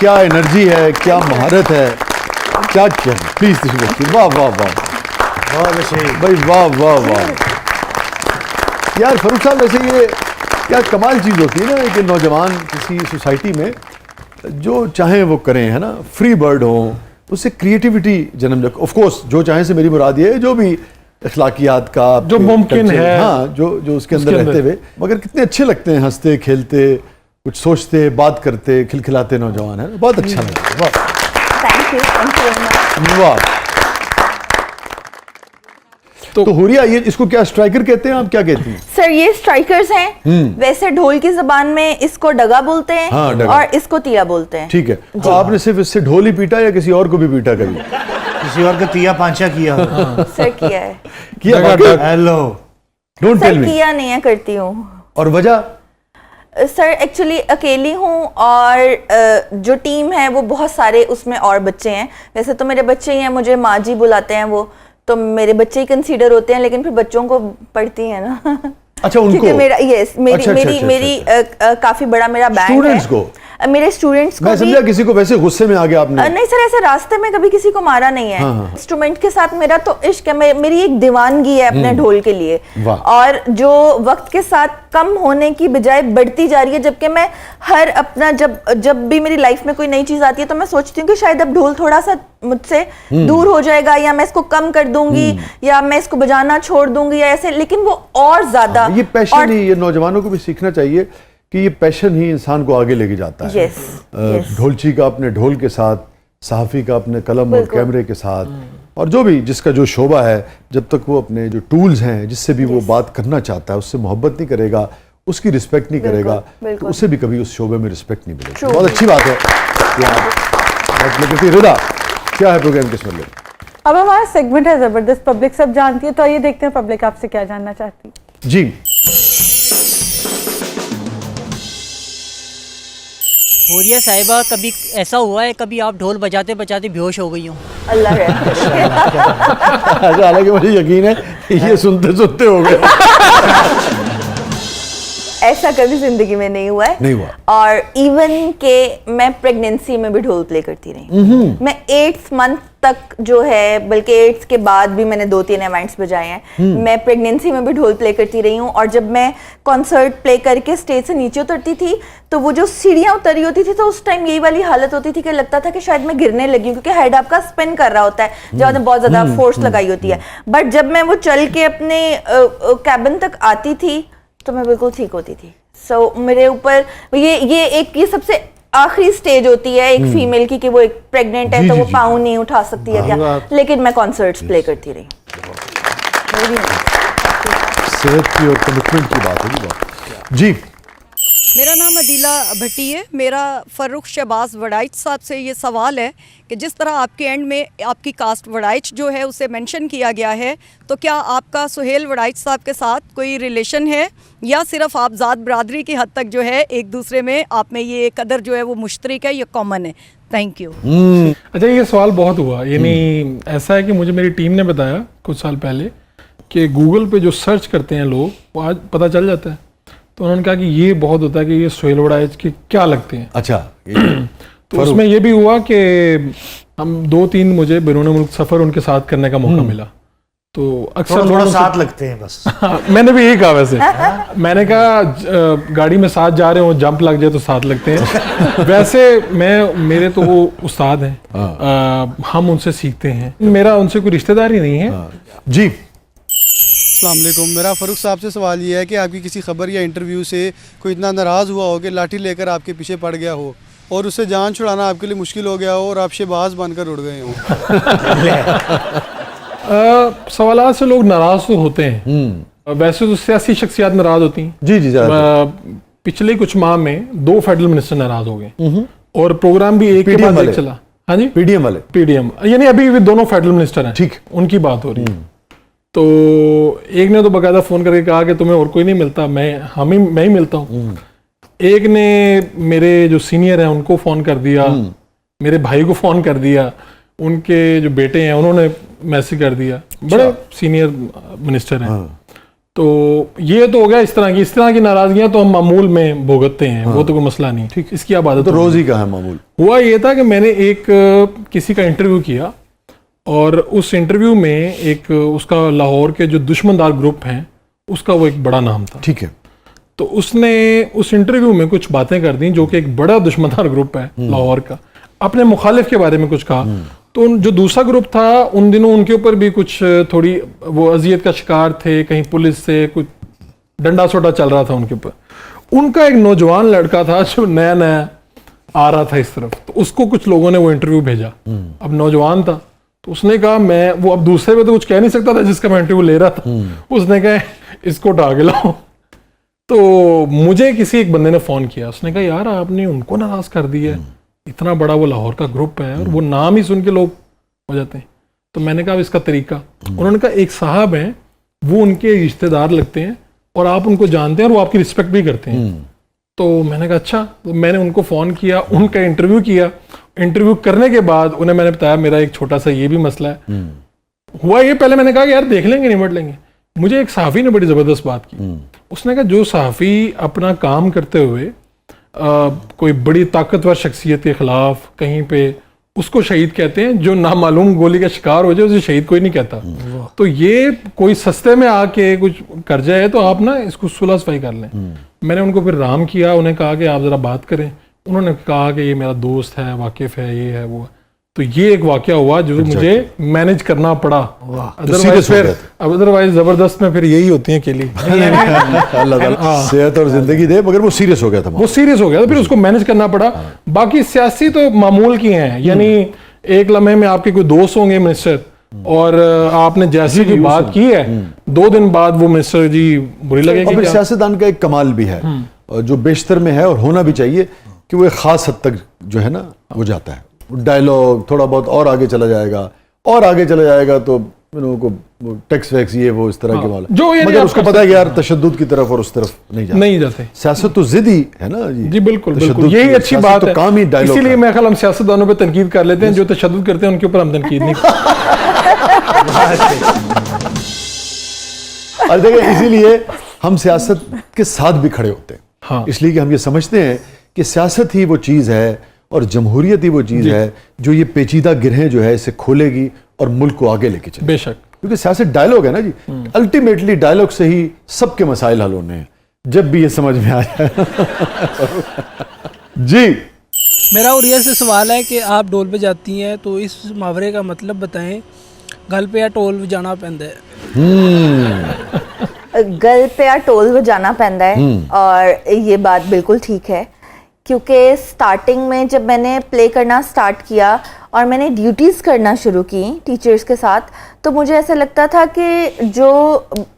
क्या एनर्जी है, क्या महारत है, क्या प्लीज वाह वाह वाह भाई, वाह वाह वाह यार। फरूक साहब, वैसे ये क्या कमाल चीज़ होती है ना कि नौजवान किसी सोसाइटी में जो चाहें वो करें, है ना, फ्री बर्ड हो, उससे क्रिएटिविटी जन्म ले। ऑफ कोर्स जो चाहें से मेरी मुराद ये है जो भी अखलाकियात का जो मुमकिन है, हाँ, जो उसके अंदर रहते हुए, मगर कितने अच्छे लगते हैं, हंसते खेलते, कुछ सोचते, बात करते, खिलखिलाते नौजवान है, बहुत अच्छा लगता है। वाह, थैंक यू वाह। तो हुरिया, ये इसको क्या स्ट्राइकर कहते हैं, आप क्या कहती हैं? सर ये स्ट्राइकर्स हैं। वैसे ढोल की जबान में इसको डगा बोलते हैं, हाँ, डगा। और इसको तिया बोलते हैं। ठीक है, तो आपने सिर्फ इससे ढोल ही पीटा या किसी और को भी पीटा कभी? किसी और का तिया पांचा किया? सर किया है। हेलो, डोंट टेल सर मी। किया नहीं है, करती हूँ। और वजह? सर एक्चुअली अकेली हूँ, और जो टीम है वो बहुत सारे, उसमें और बच्चे हैं। वैसे तो मेरे बच्चे ही हैं, मुझे माँ जी बुलाते हैं वो, तो मेरे बच्चे ही कंसीडर होते हैं, लेकिन फिर बच्चों को पढ़ती है ना। अच्छा, उनको? क्योंकि मेरा मेरी काफी बड़ा मेरा बैंड है। स्टूडेंट्स को? मेरे स्टूडेंट्स को। मैं समझा किसी को वैसे गुस्से में आ गया आपने। नहीं सर, ऐसे रास्ते में कभी किसी को मारा नहीं है। इंस्ट्रूमेंट के साथ मेरा तो इश्क है, मेरी एक दीवानगी है अपने ढोल के लिए, और जो वक्त के साथ कम होने की बजाय बढ़ती जा रही है। जबकि मैं हर अपना जब भी मेरी लाइफ में कोई नई चीज आती है तो मैं सोचती हूँ कि शायद अब ढोल थोड़ा सा मुझसे दूर हो जाएगा, या मैं इसको कम कर दूंगी, या मैं इसको बजाना छोड़ दूंगी, या ऐसे, लेकिन वो और ज्यादा। ये पैशन ही, ये नौजवानों को भी सीखना चाहिए कि ये पैशन ही इंसान को आगे लेके जाता है। ढोलची का अपने ढोल के साथ, सहाफ़ी का अपने कलम और कैमरे के साथ, और जो भी जिसका जो शोबा है, जब तक वो अपने जो टूल्स हैं जिससे भी वो बात करना चाहता है उससे मोहब्बत नहीं करेगा, उसकी रिस्पेक्ट नहीं करेगा, तो उसे भी कभी उस शोबे में रिस्पेक्ट नहीं मिलेगी। बहुत अच्छी बात है। रिदा, क्या है प्रोग्राम के मतलब? अब हमारा सेगमेंट है जबरदस्त, पब्लिक सब जानती है, तो आइए देखते हैं पब्लिक आपसे क्या जानना चाहती है। जी, हुरिया साहिबा, कभी ऐसा हुआ है कभी आप ढोल बजाते बजाते बेहोश हो गई हो? अल्लाह है। हालांकि मुझे यकीन है ये सुनते सुनते हो गए। ऐसा कभी जिंदगी में नहीं हुआ है। नहीं हुआ। और इवन के मैं प्रेगनेंसी में भी ढोल प्ले करती रही। मैं 8th मंथ तक जो है, बल्कि 8th के बाद भी मैंने 2-3 इवेंट्स बजाए हैं। मैं प्रेगनेंसी में भी ढोल प्ले करती रही हूँ, और जब मैं कॉन्सर्ट प्ले करके स्टेज से नीचे उतरती थी तो वो जो सीढ़ियाँ उतरी होती थी, तो उस टाइम यही वाली हालत होती थी कि लगता था कि शायद मैं गिरने लगी हूँ, क्योंकि हेड आपका स्पिन कर रहा होता है जब आपने बहुत ज्यादा फोर्स लगाई होती है। बट जब मैं वो चल के अपने कैबिन तक आती थी तो मैं बिल्कुल ठीक होती थी। सो मेरे ऊपर ये सबसे आखिरी स्टेज होती है एक फीमेल की, कि वो एक प्रेग्नेंट है तो वो पाँव नहीं उठा सकती है क्या, लेकिन मैं कॉन्सर्ट्स प्ले करती रही। सेहत की और कमिटमेंट की बात होगी। जी, मेरा नाम अदीला भट्टी है। मेरा फ़र्रुख शहबाज वड़ाइच साहब से ये सवाल है कि जिस तरह आपके एंड में आपकी कास्ट वड़ाइच जो है उसे मेंशन किया गया है, तो क्या आपका सुहेल वड़ाइच साहब के साथ कोई रिलेशन है, या सिर्फ आप ज़ात बरादरी की हद तक जो है एक दूसरे में आप में ये कदर जो है वो मुश्तरक है, ये कॉमन है? Thank you. अच्छा, ये सवाल बहुत हुआ, यानी ऐसा है कि मुझे मेरी टीम ने बताया कुछ साल पहले कि गूगल पे जो सर्च करते हैं लोग, वो आज पता चल जाता है। तो उन्होंने कहा कि ये बहुत होता है कि ये सुहेल वड़ाइच के क्या लगते हैं। अच्छा। तो उसमें ये भी हुआ कि हम 2-3 मुझे बैरून मुल्क सफ़र उनके साथ करने का मौका मिला, तो अक्सर थोड़ा साथ लगते हैं बस। मैंने भी यही कहा वैसे। मैंने कहा गाड़ी में साथ जा रहे हो, जंप लग जाए तो साथ लगते हैं। वैसे मेरे तो वो उस्ताद हैं, हम उनसे सीखते हैं, मेरा उनसे कोई रिश्तेदारी नहीं है। जी, अस्सलाम वालेकुम। मेरा फ़ारूक साहब से सवाल ये है कि आपकी किसी ख़बर या इंटरव्यू से कोई इतना नाराज़ हुआ हो कि लाठी लेकर आपके पीछे पड़ गया हो और उससे जान छुड़ाना आपके लिए मुश्किल हो गया हो और आप शहबाज बनकर उड़ गए हों? सवालात से लोग नाराज़ तो होते हैं। वैसे तो सियासी शख्सियात नाराज़ होती हैं। जी जी पिछले कुछ माह में 2 फेडरल मिनिस्टर नाराज़ हो गए और प्रोग्राम भी एक के PDM बाद वाले? एक चला। हाँ जी, पीडीएम वाले, पीडीएम यानी अभी भी दोनों फेडरल मिनिस्टर हैं, ठीक, उनकी बात हो रही है। तो एक ने तो बाकायदा फोन करके कहा कि तुम्हें और कोई नहीं मिलता, मैं ही मिलता हूँ। एक ने मेरे जो सीनियर हैं उनको फोन कर दिया, मेरे भाई को फोन कर दिया, उनके जो बेटे हैं उन्होंने मैसेज कर दिया, बड़े सीनियर मिनिस्टर हैं। तो ये तो हो गया इस तरह की नाराजगियां तो हम मामूल में भुगतते हैं, वो तो कोई मसला नहीं, ठीक, इसकी आबादत तो रोज ही का है मामूल। हुआ ये था कि मैंने एक किसी का इंटरव्यू किया और उस इंटरव्यू में एक उसका लाहौर के जो दुश्मनदार ग्रुप हैं उसका वो एक बड़ा नाम था, ठीक है। तो उसने उस इंटरव्यू में कुछ बातें कर दी जो कि एक बड़ा दुश्मनदार ग्रुप है लाहौर का, अपने मुखालिफ के बारे में कुछ कहा। तो जो दूसरा ग्रुप था उन दिनों उनके ऊपर भी कुछ थोड़ी वो अजियत का शिकार थे, कहीं पुलिस से कुछ डंडा सोटा चल रहा था उनके ऊपर। उनका एक नौजवान लड़का था जो नया नया आ रहा था इस तरफ, तो उसको कुछ लोगों ने वो इंटरव्यू भेजा। अब नौजवान था तो उसने कहा मैं वो अब दूसरे पे तो कुछ कह नहीं सकता था जिसका मैं इंटरव्यू ले रहा था, उसने कहा इसको उठा के लाओ। तो मुझे किसी एक बंदे ने फोन किया, उसने कहा यार आपने उनको नाराज कर दिया, इतना बड़ा वो लाहौर का ग्रुप है और वो नाम ही सुन के लोग हो जाते हैं। तो मैंने कहा इसका तरीका, उन्होंने कहा एक साहब हैं वो उनके रिश्तेदार लगते हैं और आप उनको जानते हैं और वो आपकी रिस्पेक्ट भी करते हैं। तो मैंने कहा अच्छा, तो मैंने उनको फ़ोन किया, उनका इंटरव्यू किया। इंटरव्यू करने के बाद उन्हें मैंने बताया मेरा एक छोटा सा ये भी मसला है। हुआ ये, पहले मैंने कहा कि यार देख लेंगे, निपट लेंगे। मुझे एक सहाफ़ी ने बड़ी ज़बरदस्त बात की, उसने कहा जो सहाफ़ी अपना काम करते हुए कोई बड़ी ताकतवर शख्सियत के खिलाफ कहीं पे, उसको शहीद कहते हैं, जो नामालूम गोली का शिकार हो जाए उसे शहीद कोई नहीं कहता। तो ये कोई सस्ते में आके कुछ कर जाए तो आप ना इसको सुलह सफाई कर लें। मैंने उनको फिर राम किया, उन्हें कहा कि आप ज़रा बात करें। उन्होंने कहा कि ये मेरा दोस्त है, वाकिफ़ है, ये है वो है। तो ये एक वाकया हुआ जो मुझे मैनेज करना पड़ा, अदरवाइज ज़बरदस्त में फिर यही होती है अकेली। अल्लाह ताला सेहत और जिंदगी दे, मगर वो सीरियस हो गया था, वो सीरियस हो गया था, फिर उसको मैनेज करना पड़ा। बाकी सियासी तो मामूल की हैं, यानी एक लम्हे में आपके कोई दोस्त होंगे मिनिस्टर और आपने जैसी की बात की है 2 दिन बाद वो मिनिस्टर जी बुरी लगेगी। सियासतदान का एक कमाल भी है जो बेशतर में है और होना भी चाहिए कि वो एक खास हद तक जो है ना वो जाता है, डायलॉग थोड़ा बहुत और आगे चला जाएगा तो को टैक्स वैक्स ये वो इस तरह के वाला, जो ये मगर उसको पता है कि यार तशद्दुद की तरफ और उस तरफ नहीं जाते। सियासत तो जिद ही है ना जी। बिल्कुल यही अच्छी बात है, काम ही डायलॉग। इसीलिए मैं ख्याल हम सियासतदानों पे तनकीद कर लेते हैं, जो तशद्दुद करते हैं उनके ऊपर हम तनकीद नहीं और देखिए इसीलिए हम सियासत के साथ भी खड़े होते हैं। हाँ। इसलिए कि हम ये समझते हैं कि सियासत ही वो चीज़ है और जमहूरियत ही वो चीज़ है जो ये पेचीदा गिरहें जो है इसे खोलेगी और मुल्क को आगे लेके चलेगी। बेशक, क्योंकि सियासत डायलॉग है ना जी, अल्टीमेटली डायलॉग से ही सबके मसाइल हल होने हैं, जब भी ये समझ में आ जाए। जी मेरा उरिया से सवाल है कि आप ढोल पे जाती हैं तो इस मुहावरे का मतलब बताएं, गल पे या टोल जाना पैंदा है। गल पे या टोल जाना पैंदा है, और ये बात बिल्कुल ठीक है, क्योंकि स्टार्टिंग में जब मैंने प्ले करना स्टार्ट किया और मैंने ड्यूटीज़ करना शुरू की टीचर्स के साथ, तो मुझे ऐसा लगता था कि जो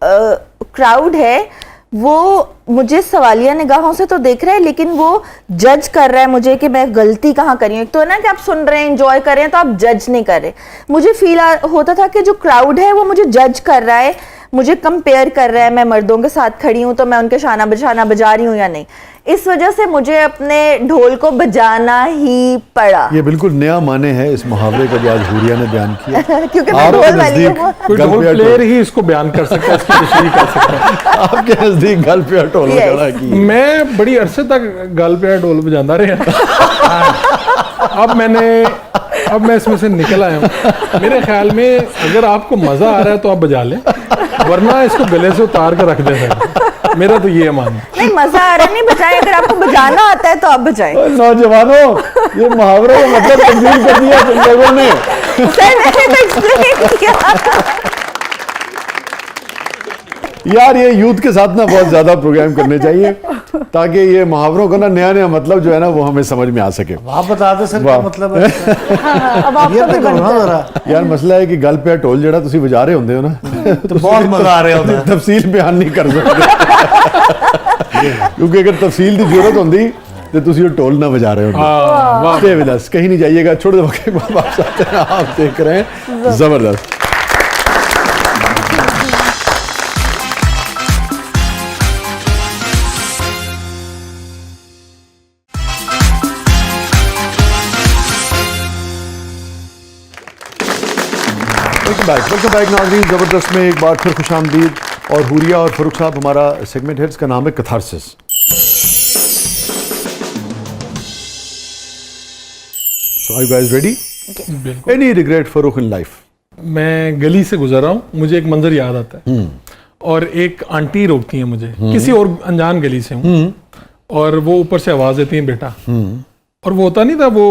क्राउड है वो मुझे सवालिया निगाहों से तो देख रहा है, लेकिन वो जज कर रहा है मुझे कि मैं गलती कहाँ करी हूँ। तो ना कि आप सुन रहे हैं, एंजॉय कर रहे हैं, तो आप जज नहीं कर रहे। मुझे फील होता था कि जो क्राउड है वो मुझे जज कर रहा है, मुझे कंपेयर कर रहा है, मैं मर्दों के साथ खड़ी हूँ तो मैं उनके शाना बजाना बजा रही हूँ या नहीं। इस वजह से मुझे अपने ढोल को बजाना ही पड़ा। ये बिल्कुल नया माने है इस मुहावरे का जो आज हुरिया ने बयान किया। क्योंकि मैं ढोल वाली हूँ। कोई ढोल प्लेयर ही इसको बयान कर सकता है, इसकी तशरीह कर सकता है। आपके नजदीक गल पे ढोल बजाना की। मैं बड़ी अरसे तक गल पे ढोल बजाता रहा। अब मैं इसमें से निकल आया हूँ। मेरे ख्याल में अगर आपको मजा आ रहा है तो आप बजा लें, वरना इसको गले से उतार कर रख दें। मेरा तो ये मान है। नहीं, मजा आ रहा नहीं, बजाएं। अगर आपको बजाना आता है तो आप बजाएं। नौजवानों, ये मुहावरे का मतलब तब्दील कर दिया तुम लोगों ने। सर मैंने तो एक्सप्लेन किया। यार ये यूथ के साथ ना बहुत ज्यादा प्रोग्राम करने चाहिए ताकि ये मुहावरों का ना नया नया मतलब जो है ना वो हमें समझ में आ सके। आप बता दे सर क्या वाह। मतलब है अब आपको ये भी तो बनता करो है। जरा यार मसला है कि गल पे ढोल जड़ा तुसी बजा रहे होंदे हो ना तो बहुत मजा आ रहा होता है। तफसील बयान नहीं कर सकते क्योंकि अगर तफसील की जरूरत होंदी तो तुसी वो ढोल ना बजा रहे होंगे। Stay with us, कहीं नहीं जाइएगा, छोड़ दो वक्त वापस आते हैं। आप देख रहे हैं जबरदस्त। वेलकम बैक नाज़रीन, ज़बरदस्त में एक बार फिर खुशामदीद। और हुरिया और फरूख साहब, हमारा सेगमेंट है इसका नाम है catharsis. So are you guys ready? बिल्कुल। Any regret Farrukh in life? मैं गली से गुजर रहा हूँ, मुझे एक मंजर याद आता है और एक आंटी रोकती है मुझे, किसी और अनजान गली से हूँ और वो ऊपर से आवाज देती है बेटा। और वो होता नहीं था वो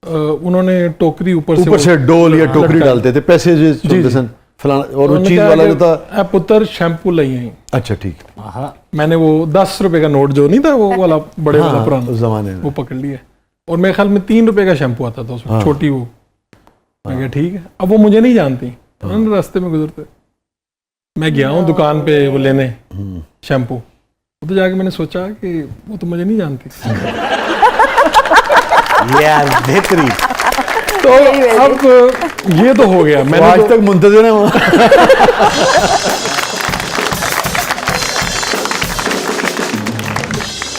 उन्होंने टोकरी ऊपर से डोल या टोकरी लटकाई। डालते थे, पैसे जो सन फलाना, और वो उन्होंने चीज कहा वाला कि, जो था। पुत्र शैम्पू लाई आई। अच्छा ठीक। मैंने वो 10 रुपए का नोट जो नहीं था वो वाला बड़े वाला पुराना, उस जमाने में वो पकड़ लिया। और मेरे ख्याल में 3 रुपए का शैम्पू आता था उसमें, छोटी वो। मैं कहा ठीक है। अब वो मुझे नहीं जानती, उन्होंने रास्ते में गुजरते, मैं गया हूँ दुकान पे वो लेने शैम्पू। तो जाके मैंने सोचा कि वो तो मुझे नहीं जानती। यार बेहतरीन। तो अब ये तो हो गया, वो मैंने आज तो, तक मुंतज़िर है वहाँ।